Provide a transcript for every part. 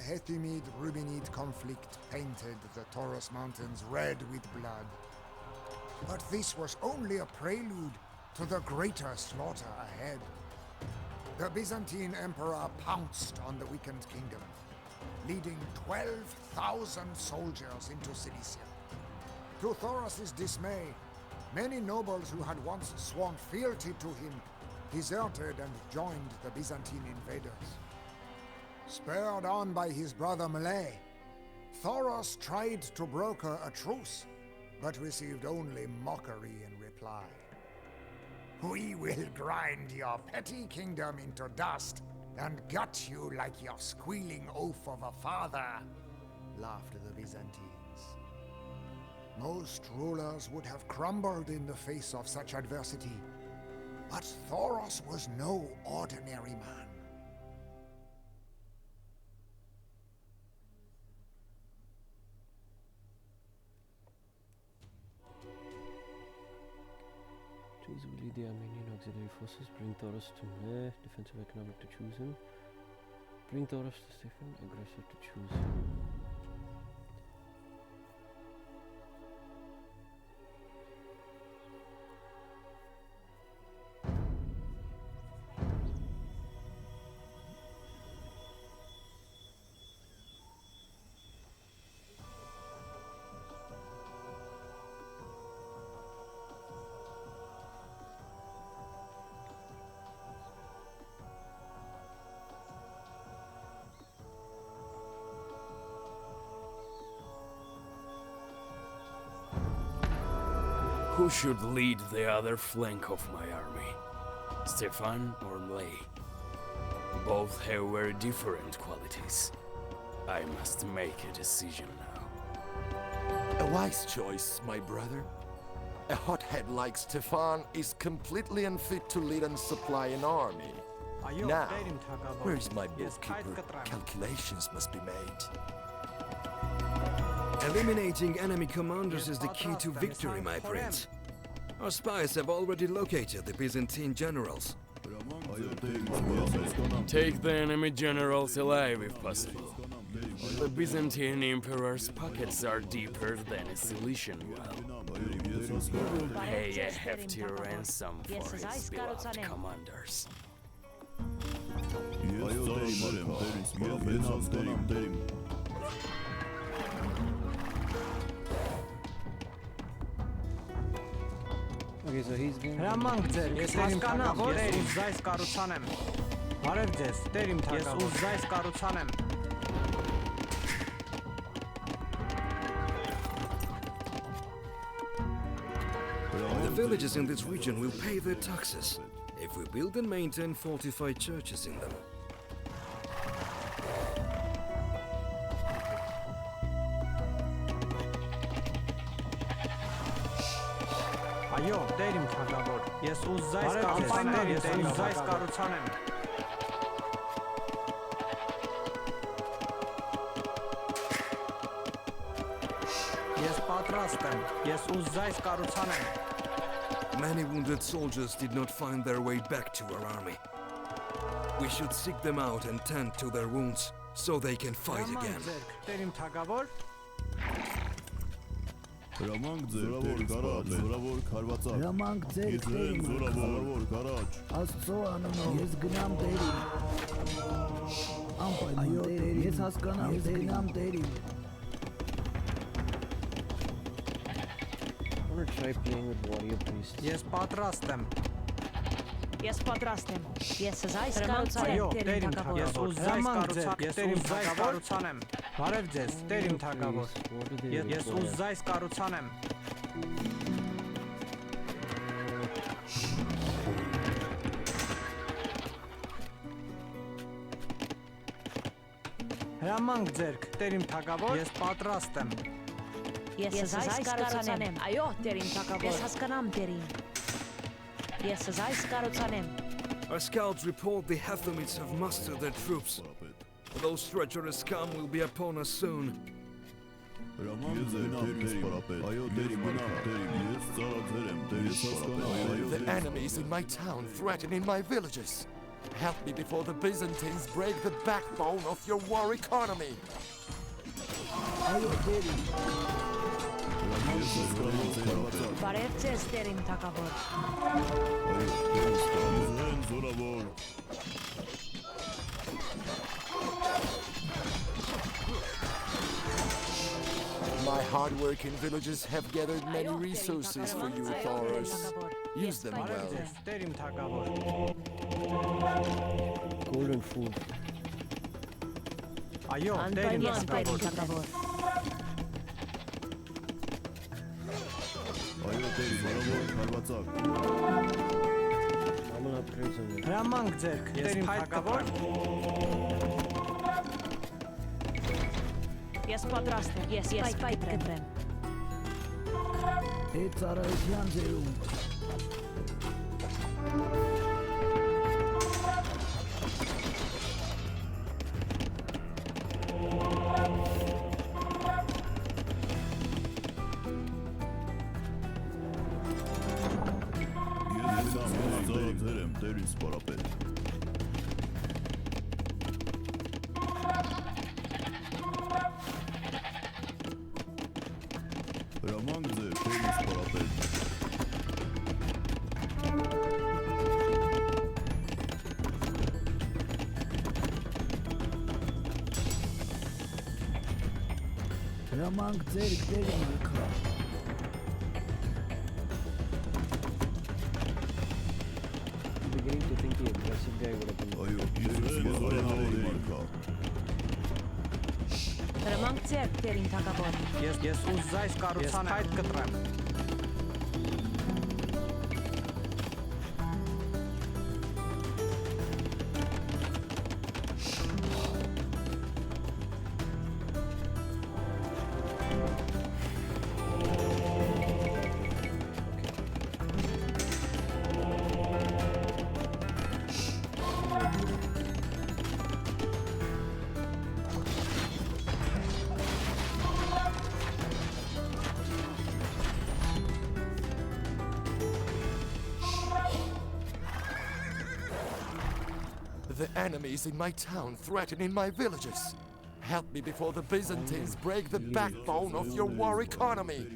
Hethymid-Rubinid conflict painted the Taurus Mountains red with blood. But this was only a prelude to the greater slaughter ahead. The Byzantine Emperor pounced on the weakened kingdom, leading 12,000 soldiers into Cilicia. To Thoros' dismay, many nobles who had once sworn fealty to him deserted and joined the Byzantine invaders. Spurred on by his brother Malay, Thoros tried to broker a truce, but received only mockery in reply. We will grind your petty kingdom into dust and gut you like your squealing oaf of a father, laughed the Byzantines. Most rulers would have crumbled in the face of such adversity, but Thoros was no ordinary man. Choose will lead the Armenian auxiliary forces, bring Thoros to Meh, defensive economic to choose him. Bring Thoros to Stephen, aggressor to choose him. Who should lead the other flank of my army? Stefan or Mlay? Both have very different qualities. I must make a decision now. A wise choice, my brother. A hothead like Stefan is completely unfit to lead and supply an army. Now, where is my bookkeeper? Calculations must be made. Eliminating enemy commanders is the key to victory, my prince. Our spies have already located the Byzantine generals. Take the enemy generals alive if possible. The Byzantine Emperor's pockets are deeper than a Cilician well. He will pay a hefty ransom for his beloved commanders. Okay, so he's going Հրամանք ձեր, ես հասկանամ, ես ուզայս կառուցանեմ։ Բարև ձեզ, տեր իմ թագավոր, ես ուզայս կառուցանեմ։ The villages in this region will pay their taxes if we build and maintain fortified churches in them. Այո, տեր իմ թագավոր, ես ուզայս կառուցանեմ, ես ուզայս կառուցանեմ։ Ես պատրաստ եմ, ես ուզայս կառուցանեմ։ Many wounded soldiers did not find their way back to our army. We should seek them out and tend to their wounds so they can fight again. Տեր իմ թագավոր, Հրամանք ձեր, տեր գարաջ, զորավոր քարվածակ։ Հրամանք ձեր, տեր իմ զորավոր գարաջ։ Աստծո անունով ես գնամ տերին։ Անպայման տեր, ես հասկանամ, ես գնամ տերին։ I'm gonna try playing with warrior priests. ես պատրաստ եմ։ Ես պատրաստ եմ։ Ես զայս Այո, կառուցանեմ տեր իմ թագավոր, ես ուզայս կառուցանեմ, ես ուզայս կառուցանեմ։ Բարև ձեզ, տեր իմ թագավոր, ես ուզայս կառուցանեմ։ Հրամանք ձեր, տեր իմ թագավոր, ես պատրաստ եմ։ Ես զայս կառուցանեմ։ Այո, տեր իմ թագավոր, ես հասկանամ տերին։ Ես զայս կառուցանեմ։ Our scouts report the Hethamids have mustered their troops. Those treacherous scum will be upon us soon. Հրամանք ձեր, տեր իմ սպարապետ։ Այո, տեր իմ գնամ, տեր իմ, ես ծառա ձեր եմ, տեր իմ սպարապետ։ The enemy is in my town, threatening my villages. Help me before the Byzantines break the backbone of your war economy. Այո, տերին։ Բարև ձեզ, տերին թագավոր։ My hard-working villagers have gathered many resources for you, Thoros. Use them well. Տերիմ թագավոր։ Golden food. Այո, Անպայման տերին թագավոր։ Այո, տերի, բարավոր, հարվածակ։ Ամեն upgrades են։ Հրամանք ձերք, տերիմ թագավոր։ Ես պատրաստ եմ, ես պայթ կտրեմ։ Այդ ծառայության ձերում։ Ձեր եմ, տերին սպարապետ։ Հրամանք ձեր, տերին սպարապետ։ Հրամանք ձեր տերին ալքա։ Beginning to think the aggressive guy would have been. Այո, ես բարավոր մարկա։ Հրամանք ձեր, տերին թագավոր։ Ես ուզայս կառուցան այդ կտրեմ։ The enemies in my town threatening my villages. Help me before the Byzantines break the backbone of your war economy.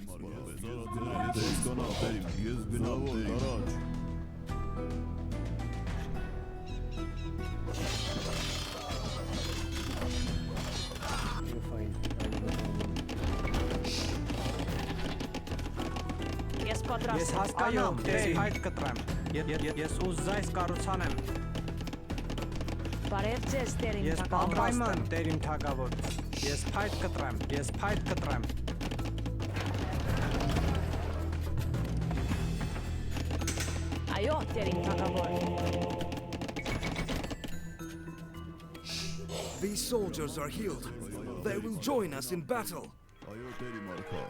Ես գնամ, տերին, ես գնամ, տերին։ You're fine. Ես Ես պատրաստ հասկանում, տերիմ այդ կտրեմ։ Ես ուզայս կառուցանեմ։ Բարև ձեզ, տերին Ես թագավոր։ պատրաստեմ, տերիմ թագավոր։ Ես փայտ կտրեմ, ես փայտ կտրեմ։ Այո, տերին թագավոր։ These soldiers are healed. They will join us in battle. Այո, տերի մարկա։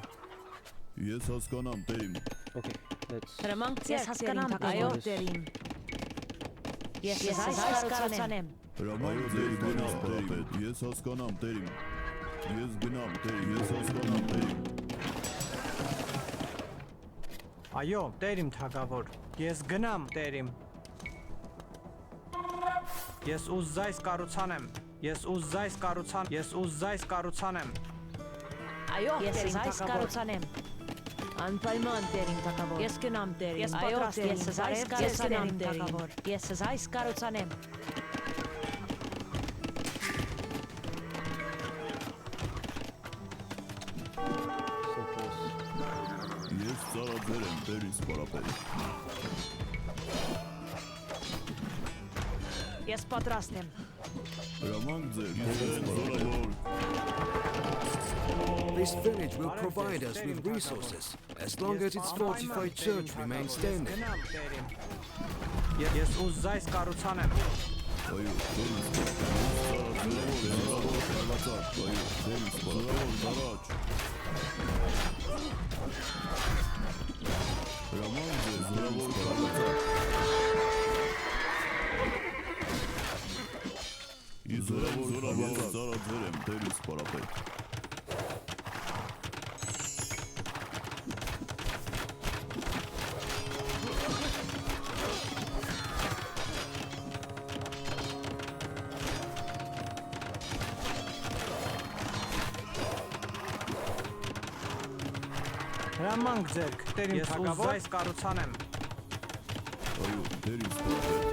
Ես հասկանամ, տերին։ Okay, let's. Հրամանք ձեր, հասկանամ, այո, տերին։ Ես այս կառուցանեմ։ Հրամանք ձեր գնամ, տերին։ Ես հասկանամ, տերին։ Ես գնամ, տերին, ես հասկանամ, տերին։ Այո, տերիմ թագավոր։ Ես գնամ, տերիմ։ Ես ուզայս կառուցանեմ։ Ես ուզայս կառուցանեմ։ Այո, ես այս կառուցանեմ։ Անպայման տերին թագավոր։ Ես գնամ, տերին։ Ես պատրաստ եմ, ես այս կառուցանեմ, թագավոր։ Ես այս կառուցանեմ։ So close. Ես ծառաձեր եմ, տերին սպարապետ։ Ես պատրաստ եմ։ Հրամանք ձեր, տերին զորավոր։ This village will provide us with resources as long as its fortified church remains standing. Գնամ, տերիմ։ Ես ուզայս կառուցանեմ։ Այո, տերին սպարապետ։ Զորավոր, հարվածակ, այո, տերին սպարապետ։ Զորավոր, Հրամանք ձեր, զորավոր, հարվածակ։ Զորավոր, ծառաձեր եմ, տերին սպարապետ։ Հրամանք ձերք, տերիմ թագավոր, ես ուզայս կառուցանեմ։ Այո, դեր ինձ պարապետ։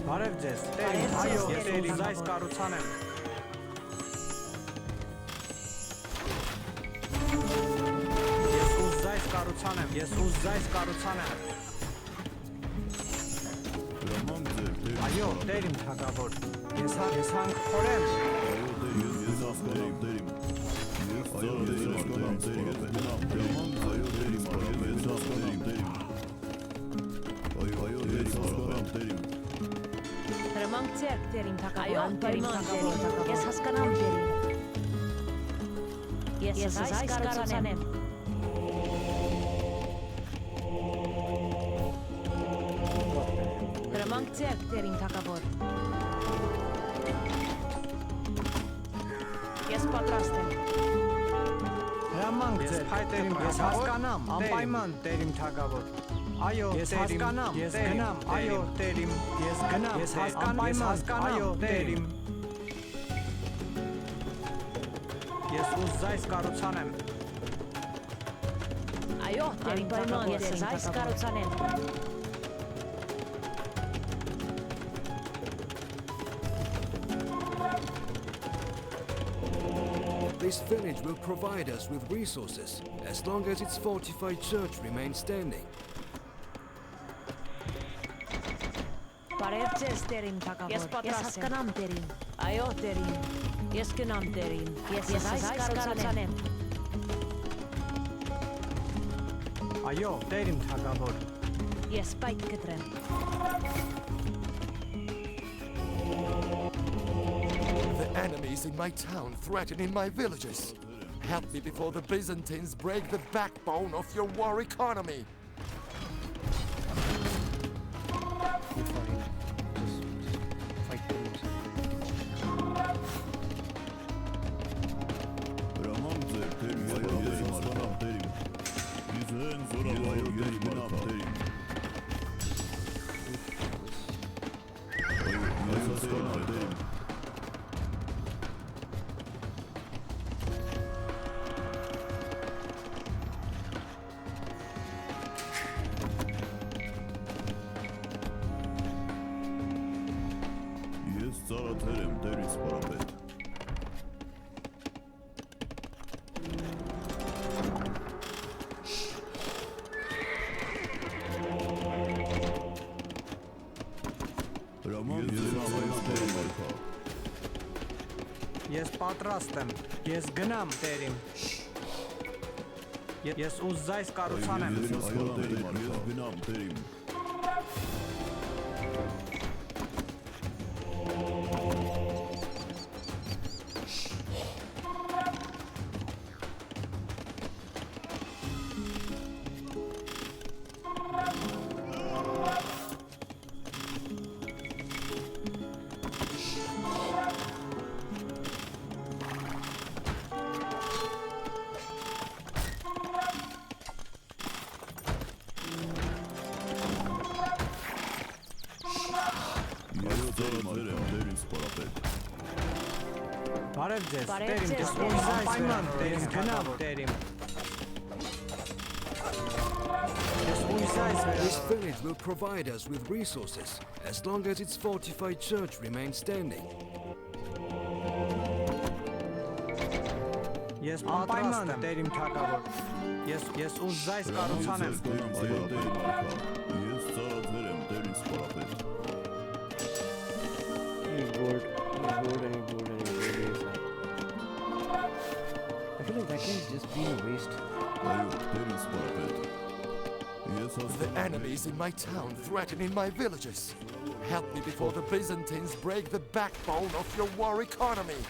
Բարև ձեզ, տերիմ, այո, ես ուզայս կառուցանեմ։ Ես ուզայս կառուցանեմ։ Հրամանք ձեր, դեր ինձ Այո, տերիմ թագավոր, ես հանք խորեմ։ Ես հասկանամ, դեր ինձ։ Այո, դեր հասկանամ, դեր ինձ։ Հրամանք ձեր, դեր ինձ պարապետ, ես հասկանամ, դեր ինձ։ Այո, դեր հասկանամ, դեր ինձ։ Հրամանք ձեր, տերիմ թագավոր, անպայման տերիմ թագավոր, ես հասկանամ տերիմ։ Ես ուզայս կառուցանեմ։ Հրամանք ձեր, տերիմ թագավոր։ Ես պատրաստ եմ։ Հրամանք ձեր, տերիմ, ես հասկանամ, անպայման տերիմ թագավոր։ Այո, ես հասկանամ, ես գնամ, այո, տերիմ, ես գնամ, ես հասկանամ, այո, տերիմ։ Ես ուզայս կառուցանեմ։ Այո, տերիմ թագավոր, ես ուզայս կառուցանեմ։ This village will provide us with resources, as long as its fortified church remains standing. Բարև ձեզ, տերիմ թագավոր, ես հասկանամ տերիմ, այո տերիմ, ես գնամ տերիմ, ես ուզայս կառուցանեմ։ Այո, տերիմ թագավոր։ Ես պայք կտրեմ։ The enemies in my town threatening my villages. Help me before the Byzantines break the backbone of your war economy. Հրամանք ձեր, դեր ինձ պարապետ, ես հասկանամ, դեր ինձ։ Ես հեն զորավայր դեր գնամ, դեր ինձ։ Այո, ես հասկանամ, դեր ինձ։ Ես ծառաթեր եմ, դեր ինձ պարապետ։ Հրամանք ձեր, այո, դեր ինձ։ Ես պատրաստ եմ, ես գնամ տերիմ։ Ես ուզայս կառուցանեմ։ Այո, դեր ինձ, ես գնամ, դեր ինձ։ Բարև ձեզ, տերիմ, ես ուզայս պայման տերիմ, գնամ տերիմ։ Ես ուզայս This village will provide us with resources, as long as its fortified church remains standing. Ես պատրաստ եմ տերիմ թագավոր։ Ես ուզայս կառուցանեմ։ Այո, դեր մարքա, ես ծառաթեր եմ, դեր ինձ պարապետ։ He's bored, and he's bored. I feel like that game's just being a waste. Այո, դեր ինձ պարապետ։ Ես The հասկանամ։ enemies in my town threatening my villages. Help me before the Byzantines break the backbone of your war economy.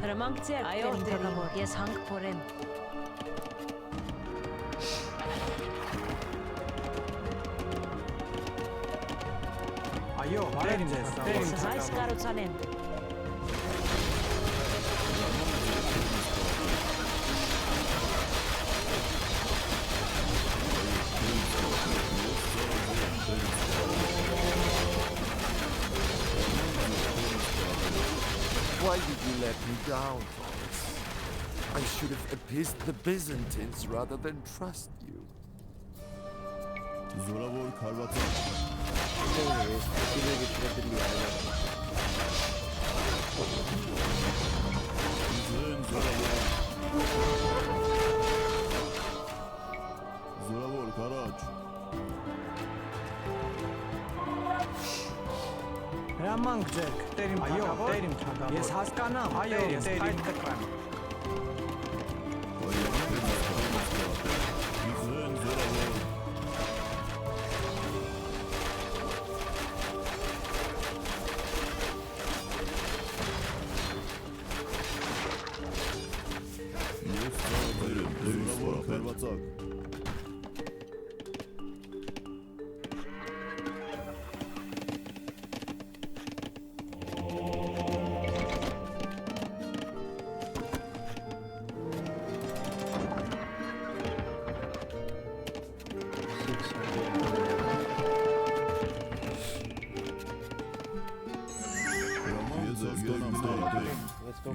Հրամանք ձեր, այո տերիմ, ես հանք փորեմ։ Այո, Այո, բարև ձեզ, Ես այս կառուցանեմ։ Why did you let me down, Taurus? I should have appeased the Byzantines rather than trust you. Զորավոր քարվածակ։ Զորավոր քարաջ։ Հրամանք ձերք, տերիմ թագավոր։ Այո, տերիմ թագավոր։ Ես հասկանամ, այո, ես այդ կտրեմ։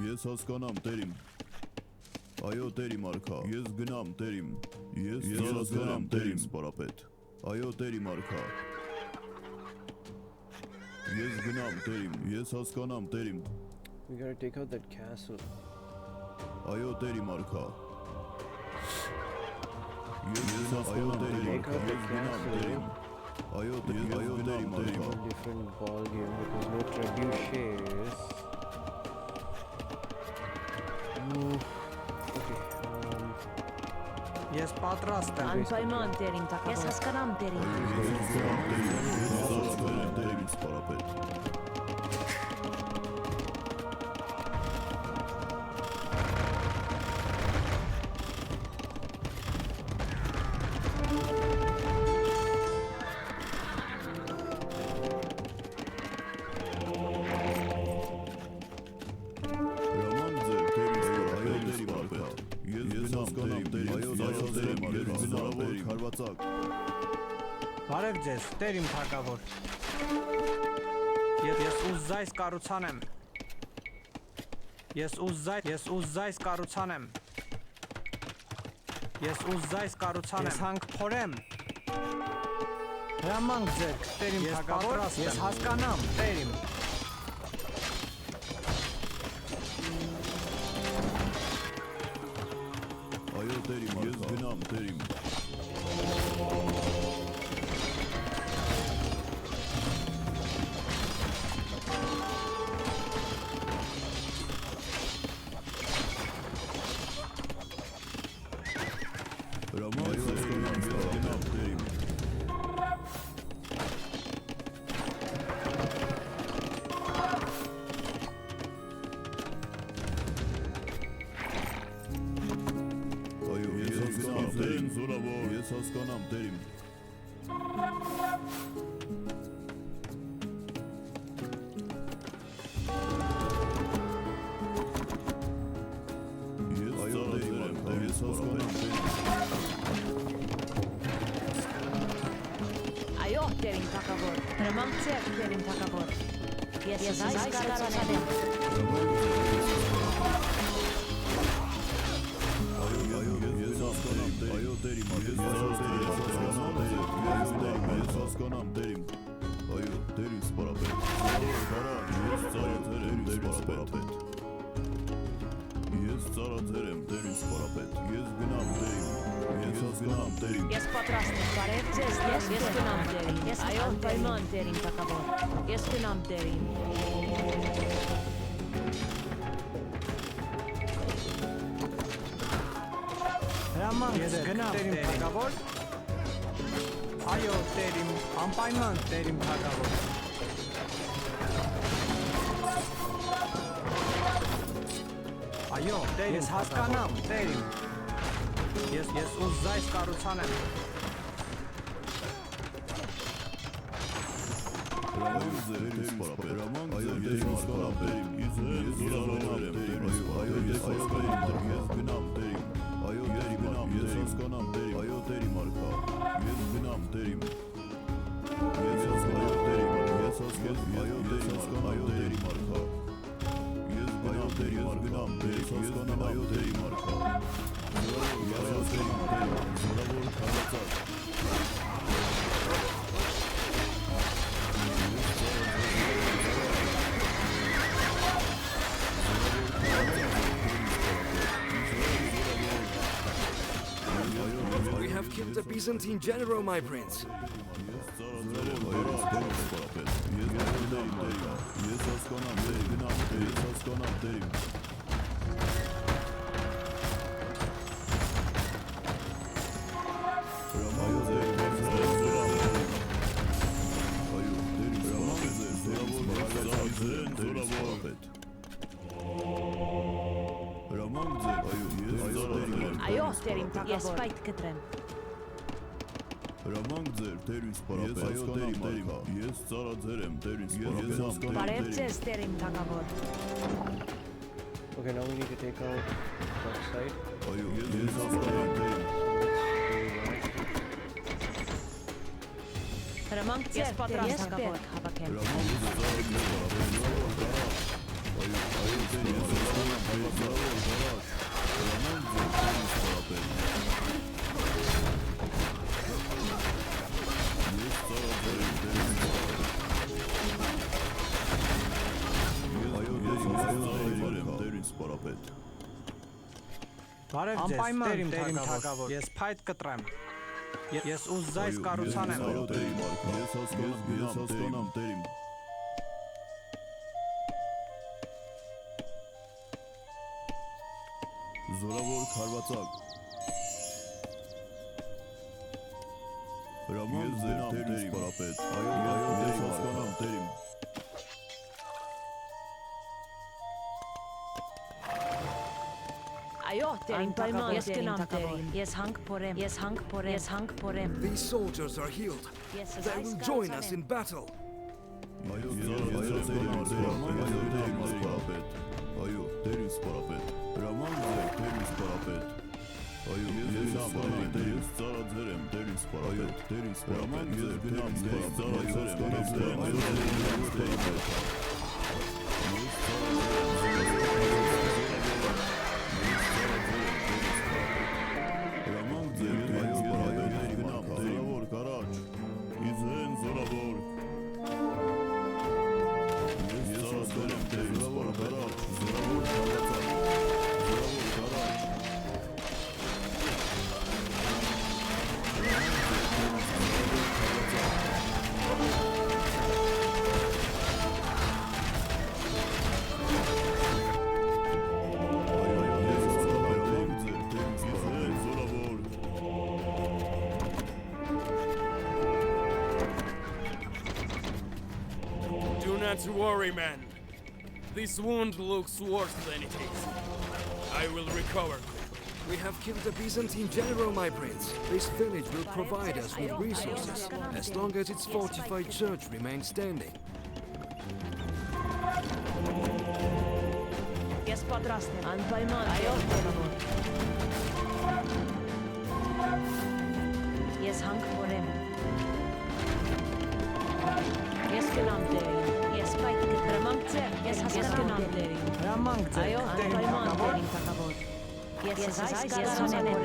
Ես հասկանամ, տերիմ։ Այո, տերիմ արքա։ Ես գնամ, տերիմ։ Ես հասկանամ, տերիմ սպարապետ։ Այո, տերիմ արքա։ Ես գնամ, տերիմ։ Ես հասկանամ, տերիմ։ We gotta take out that castle. Այո, տերիմ արքա։ Ես հասկանամ, տերիմ։ Ես գնամ, տերիմ։ Այո, տերիմ արքա։ Different ball game because no trebuchets. Ես պատրաստ եմ։ Անպայման տերիմ թագավոր։ Ես հասկանամ տերիմ։ Տերիմ սպարապետ։ Բարև ձեզ, տերիմ թագավոր։ Ես ուզայս կառուցանեմ։ Ես ուզայս կառուցանեմ։ Ես հանք փորեմ։ Հրամանք ձերք, տերիմ թագավոր։ Ես հասկանամ, տերիմ։ Այո, տերիմ, ես գնամ, տերիմ։ Ես հասկանամ, տերիմ։ Այո, տերիմ թագավոր։ Հրամանք ձերք, տերիմ թագավոր։ Ես այս կառուցանեմ։ Այո, տերիմ, ես հասկանամ, տերիմ։ Այո, տերիմ սպարապետ։ Ես ծարաթեր եմ, տերիմ սպարապետ։ Ես ծարաթեր եմ, տերիմ սպարապետ։ Ես գնամ, տերիմ։ Ես հասկանամ, տերիմ։ Ես պատրաստ եմ, բարև ձեզ, ես գնամ տերիմ։ Այո, անպայման տերիմ թագավոր։ Ես գնամ տերիմ։ Հրամանք ձերք, տերիմ թագավոր։ Այո, տերիմ, անպայման տերիմ թագավոր։ Այո, ես հասկանամ, տերիմ։ Ես ուզայս կառուցանեմ։ We have killed the Byzantine general, my prince. Այո, տերիմ թագավոր։ Ես պայթ կտրեմ։ Հրամանք ձեր, տերին սպարապետ, այո տերիմ արքա, ես ծարաձեր եմ, տերին սպարապետ, Բարև ձեզ, տերիմ թագավոր։ Okay, now we need to take out that side. այո, ես հասկանամ տերին, Հրամանք ձեր, տերին թագավոր, հավաքեմ։ հրամանք ձեր, ծարաձեր Բարև ձեզ, տերիմ թագավոր, ես փայտ կտրեմ, ես ուզ զայս կառուցանեմ։ այո տերիմ արքա, ես հասկանամ տերիմ, զորավոր քարվածակ, հրամանք ձեր, տերին սպարապետ, այո ես հասկանամ տերիմ, Այո, տերիմ թագավոր, ես կնամ տերին, ես հանք փորեմ, ես հանք փորեմ, ես հանք փորեմ։ These soldiers are healed. They will join us in battle. այո տերին սպարապետ, այո տերին սպարապետ, հրամանք ձեր, տերին սպարապետ, այո ես հասկանամ տերին, ես ծարաձեր եմ, տերին սպարապետ, տերին սպարապետ, ես գնամ տերին, ծարաձեր եմ, այո տերին սպարապետ, Do not worry, man. This wound looks worse than it is. I will recover. We have killed the Byzantine general, my prince. This village will provide us with resources, as long as its fortified church remains standing. Ես պատրաստ եմ, անպայման, այո, թագավոր։ Ես հանք փորեմ։ Ես կնամ տերին, ես պայթ կտրեմ, հրամանք ձեր, ես հասկանամ տերին։ Հրամանք ձեր, Այո, տերիմ անպայման, թագավոր, տերին թագավոր։ Ես այս կառուցանեմ։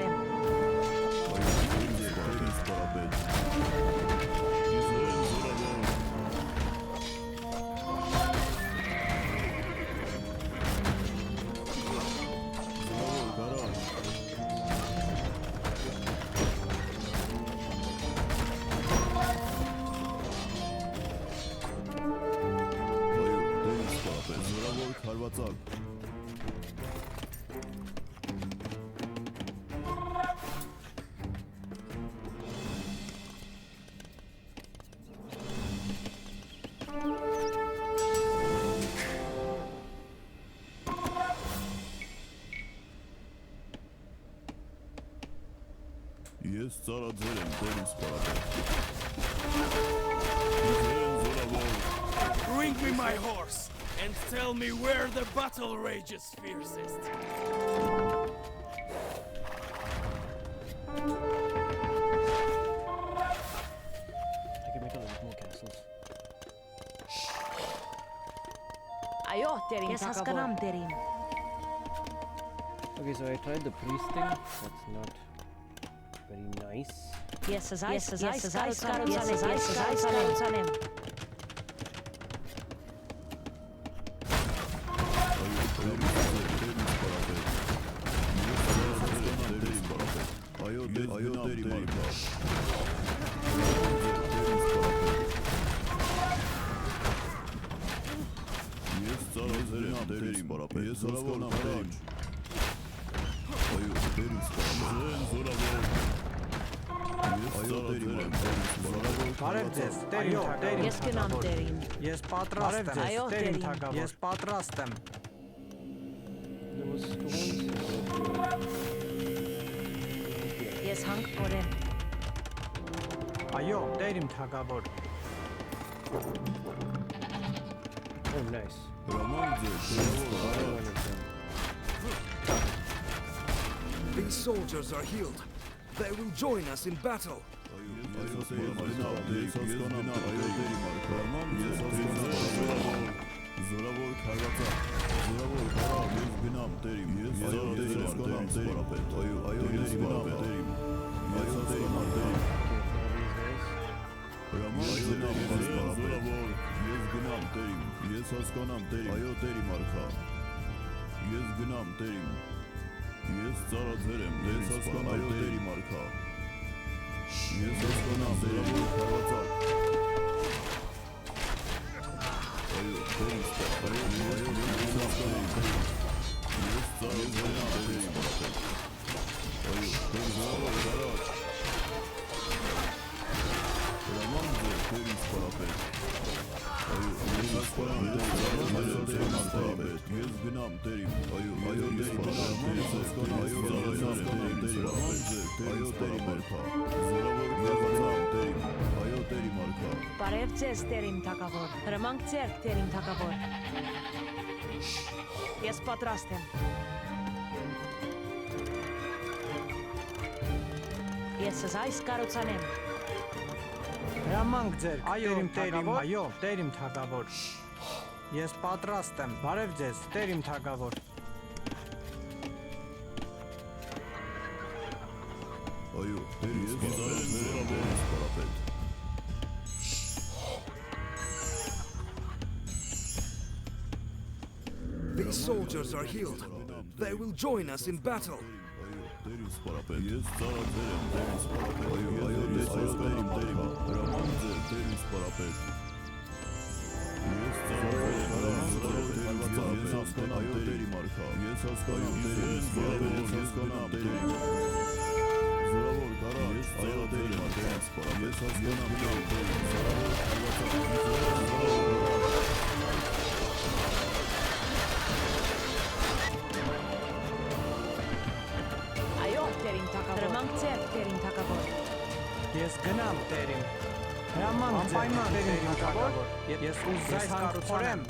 Քարվածակ Ես ծարաձեր եմ, տերին սպարապետ, իզեն Bring me my horse and tell me where the battle rages fiercest. I can make a lot more castles. Ayo, terim takabor. Terim. Okay, so I tried the priest thing. That's not very nice. Yes, as I Skaruzanem. Ես գնամ տերին։ Ես պատրաստ եմ։ Այո, տերին տերին։ թագավոր։ Ես պատրաստ եմ։ There was stones. Ես հանք փորեմ։ Այո, տերին թագավոր։ Oh, nice. These soldiers are healed. They will join us in battle. Ես ծառացել եմ, ես հասկանամ Տերի մարգա։ Ես հասկանամ Տերի քաղաքացիական։ Այո, Տերի ես հասկանամ Տերի։ Ես ծառացել եմ Տերի մարգա։ Այո, Տերի զավակ։ Հրամանձ է Տերի սպարապետ։ Այո, ես հասկանամ Տերի մարգա։ Ես գնամ Տերի։ Այո, Տերի մարգա։ Բարև ձեզ տերին թագավոր։ Հրամանք ձերք տերին թագավոր։ Ես պատրաստ եմ։ Ես այս կառուցանեմ։ Հրամանք ձեր։ Այո, տերին, այո, տերին թագավոր։ Ես պատրաստ եմ։ Բարև ձեզ, տերին թագավոր։ Այո, Տերի սպարապետ։ These soldiers are healed. They will join us in battle. Տերի սպարապետ։ Ես ծառացել եմ Տերի սպարապետ։ Այո, ես հասկանամ Տերի հրամանձ է Տերի սպարապետ։ Ես ծառացել եմ Տերի հասկանամ Տերի մարգա։ Ես հասկանամ Տերի սպարապետ, ես հասկանամ Տերի։ Զորավոր կարա, ես այո Տերի մարգա սպարապետ։ Ես հասկանամ Հրամանք ձեր տերին թագավոր։ Ես գնամ տերին։ Հրամանք անպայման տերին թագավոր։ Ես ուզայս կառուցեմ։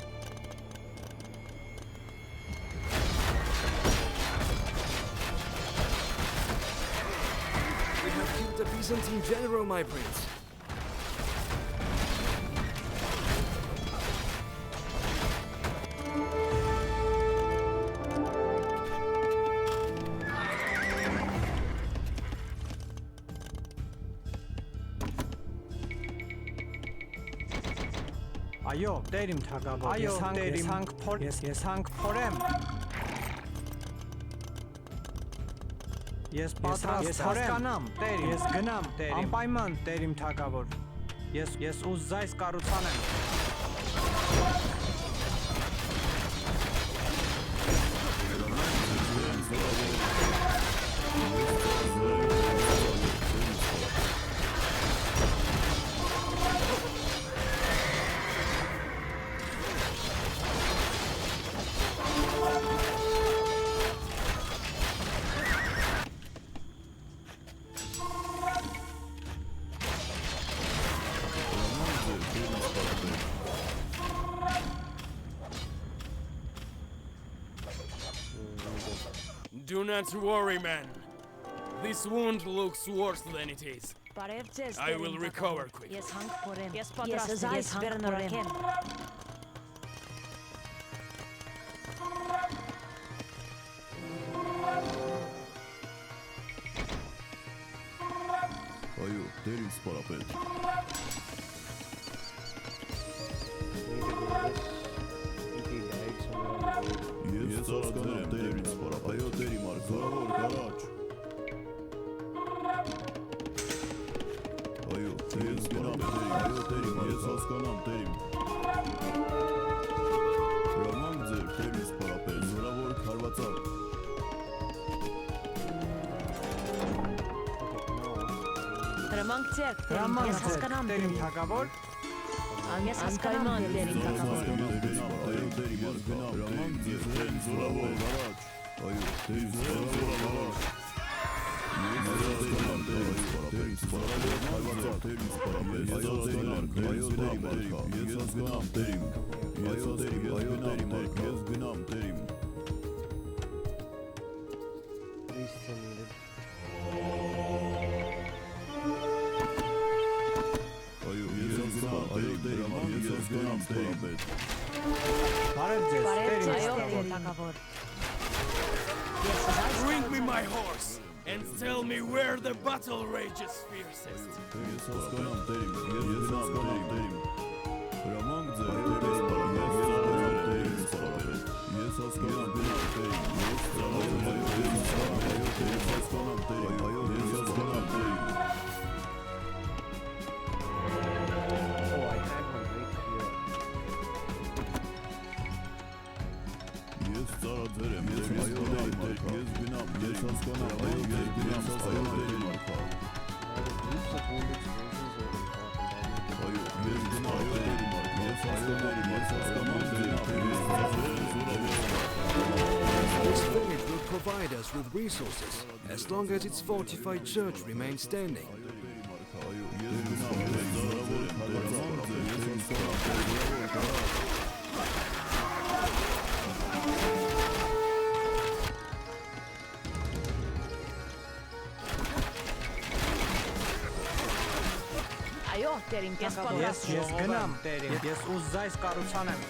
We have killed the Byzantine general, my prince. Այո, տերիմ թագավոր։ Այո, տերիմ հանք փոր։ Ես հանք փորեմ։ Ես պատրաստ եմ։ Հասկանամ, տեր, ես գնամ, տերիմ։ Անպայման տերիմ թագավոր։ Ես ուզայս կառուցանեմ։ Do not worry, man. This wound looks worse than it is. I will recover quickly. Ես հանք փորեմ։ Ես պատրաստ եմ։ Ես վերնորակեմ։ Այո, դեր ինձ սպարապետ։ Ես հասկանամ դեր ինձ սպարապետ։ Այո, դեր իմ արք, զորավոր կարաչ։ Այո, ես գնամ դեր իմ, այո, դեր իմ, ես հասկանամ դեր իմ։ Հրամանք ձեր, դեր ինձ սպարապետ, զորավոր քարվածակ։ Հրամանք ձեր, Հրամանք ձեր, դերիմ թագավոր։ Ես հասկանամ դերիմ թագավոր։ Այո, դեր իմ արք, հրամանք ձեր, դեր ինձ զորավոր կարաչ։ Այո, դեր ինձ զորավոր կարաչ։ Bring me my horse and tell me where the battle rages fiercest. This village will provide us with resources as long as its fortified church remains standing. Այո, դերիմ թագավոր։ Ես գնամ, դերիմ, ես ուզայս կառուցանեմ։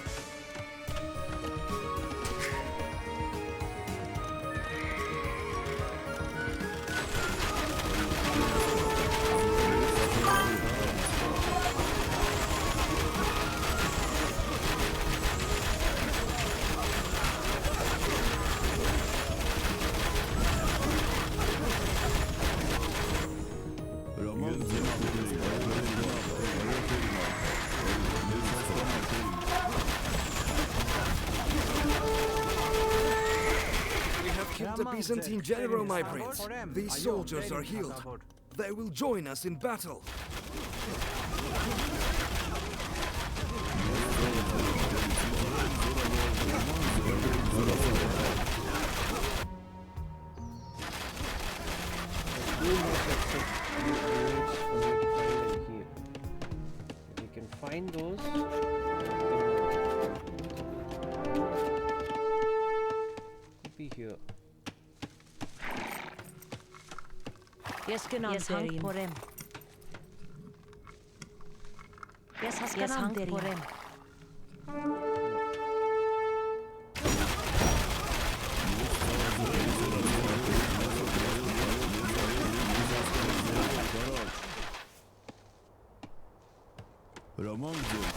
The Byzantine general, my prince. These soldiers are healed. They will join us in battle. We can find those. Could be here. Ես գնամ դերիմ։ Փորեմ։ Ես հասկանամ դերիմ։ Հրամանք ձեր,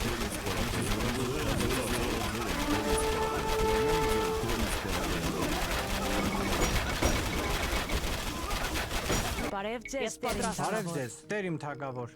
Բարև ձեզ, Ես պատրաստ եմ։ Բարև ձեզ, դերիմ թագավոր։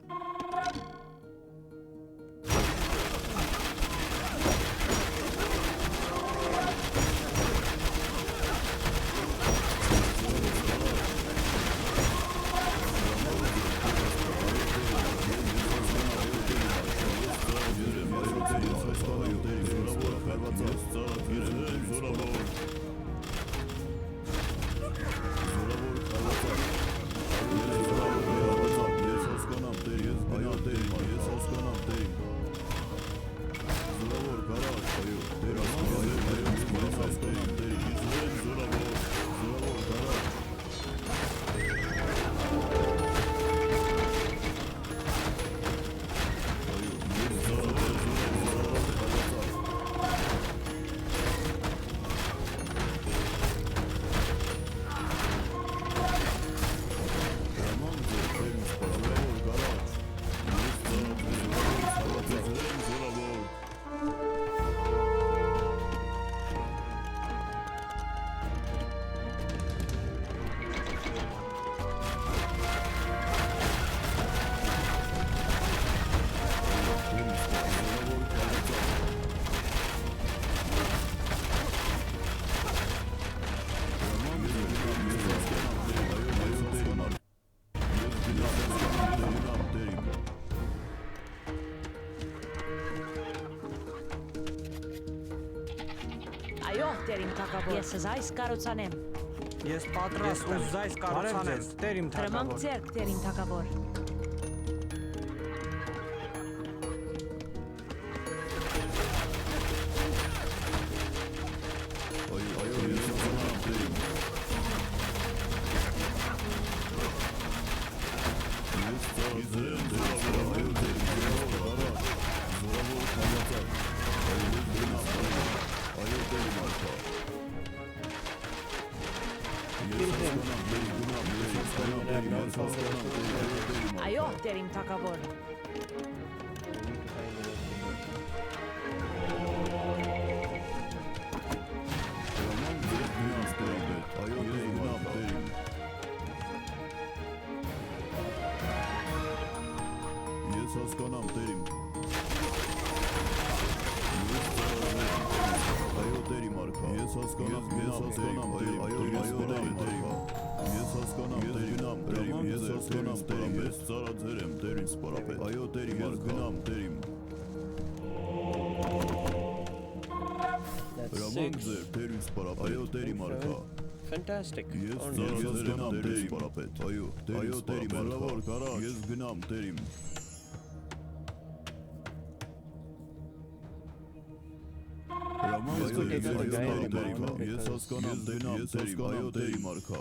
Այո, դեր Տեր իմ թագավոր։ Ես զայս կառուցանեմ։ Ես պատրաստ եմ զայս կառուցանեմ Տեր իմ Տրմանք թագավոր։ ձեռք Տեր իմ թագավոր։ Այո, Տեր իմ թագավոր։ Ես հասկանամ, Տերիմ։ Այո, Տերի մարգա։ Ես հասկանամ, Տերիմ։ Այո, Տերի։ Ես հասկանամ, Տերիմ։ Ես հասկանամ, Տերիմ։ Ես ծարաձեր եմ, Տերին սպարապետ։ Այո, Տերի մարգա։ Գնամ, Տերիմ։ Հրամանք ձեր, Տերին սպարապետ։ Այո, Տերի մարգա։ Fantastic. Ես ծարաձեր եմ, Տերին սպարապետ։ Այո, Տերի մարգա։ Ես գնամ, Տերիմ։ Ես հասկանամ, Տերի մարգա։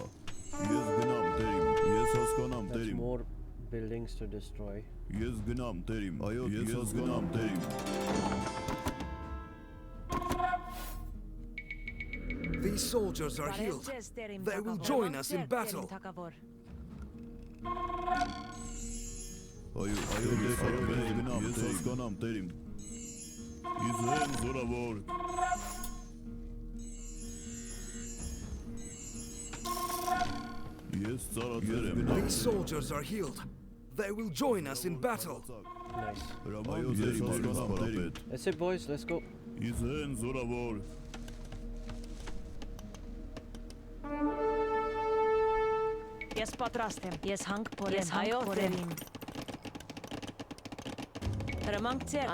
Ես գնամ, Տերիմ։ Ես հասկանամ, That's Տերիմ։ more buildings to destroy. Ես գնամ, Տերիմ։ Այո, ես գնամ, Տերիմ։ These soldiers are healed. They will join us in battle. Այո, ես գնամ, ես հասկանամ, Տերիմ։ Իզրեն զորավոր։ Ես ծարաձեր եմ։ These soldiers are healed. They will join us in battle. Nice. Այո, ես հասկանամ, Տերիմ։ That's it, boys. Let's go. Իզրեն զորավոր։ Ես պատրաստ եմ։ Ես հանք փորեմ։ Ես հայո փորեմ։ Տրմանք ձեռք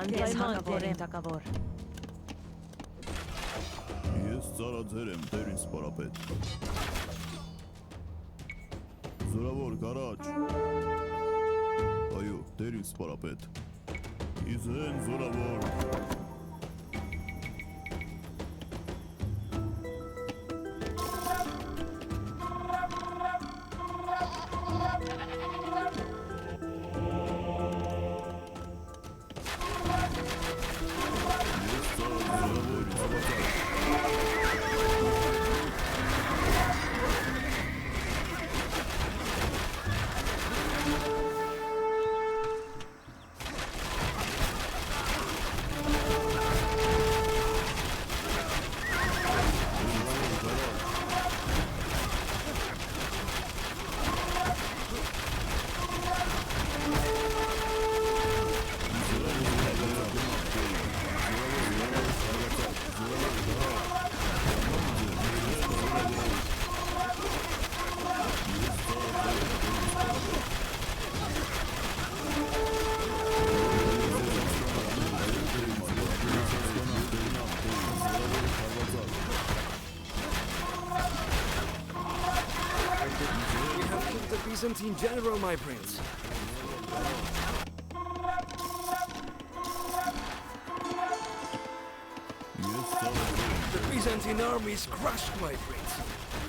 Տեր իմ թագավոր։ Ես ծարաձեր եմ, Տերին սպարապետ։ Զորավոր գարաջ։ Այո, Տերին սպարապետ։ Իզրեն զորավոր։ Byzantine general, my prince. The Byzantine army is crushed, my prince.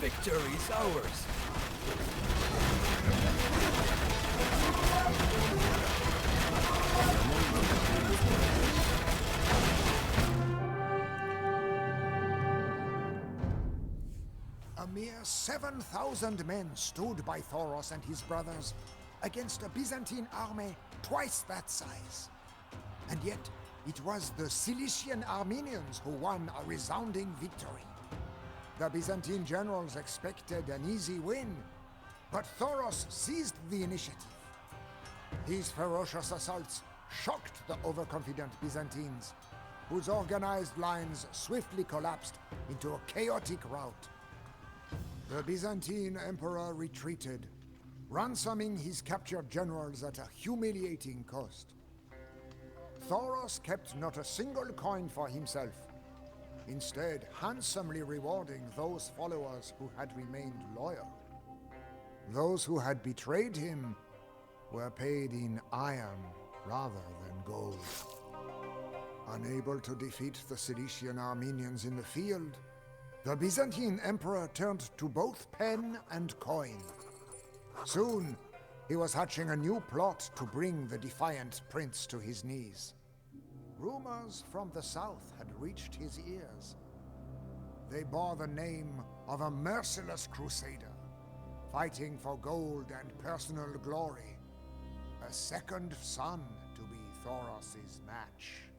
Victory is ours. A mere 7,000 men stood by Thoros and his brothers against a Byzantine army twice that size. And yet, it was the Cilician Armenians who won a resounding victory. The Byzantine generals expected an easy win, but Thoros seized the initiative. His ferocious assaults shocked the overconfident Byzantines, whose organized lines swiftly collapsed into a chaotic rout. The Byzantine emperor retreated, ransoming his captured generals at a humiliating cost. Thoros kept not a single coin for himself. instead handsomely rewarding those followers who had remained loyal. Those who had betrayed him were paid in iron rather than gold. Unable to defeat the Cilician Armenians in the field, the Byzantine emperor turned to both pen and coin. Soon, he was hatching a new plot to bring the defiant prince to his knees. Rumors from the south had reached his ears. They bore the name of a merciless crusader, fighting for gold and personal glory, a second son to be Thoros' match.